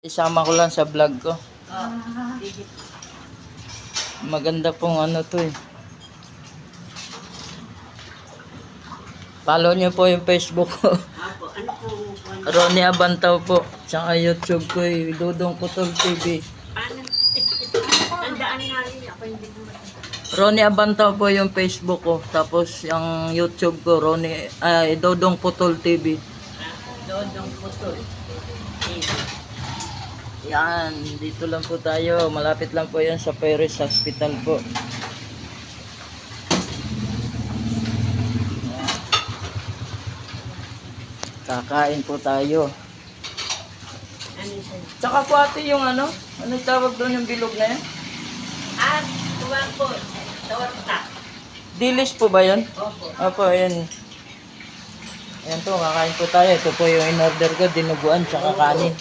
Isama ko lang sa vlog ko. Sige. Maganda pong ano to eh. Follow niyo po yung Facebook ko. Apo, ano po? Ronnie Abantaw po. Tsaka YouTube ko eh. Dudong Putol TV. Paano? Tandaan nga rin. Ako hindi ko matanda. Ronnie Abantaw po yung Facebook ko. Tapos yung YouTube ko, Dodong Putol TV. Dodong Putol. Yan, dito lang po tayo. Malapit lang po yan sa Paris Hospital po. Kakain po tayo. Ano siya? Tsaka po ate yung ano tawag doon yung bilog na yan? At tuwang po. Torta. Dilis po ba yun? Opo. Opo, ayan. Ayan po, kakain po tayo. Ito po yung in-order ko, dinuguan tsaka kanin.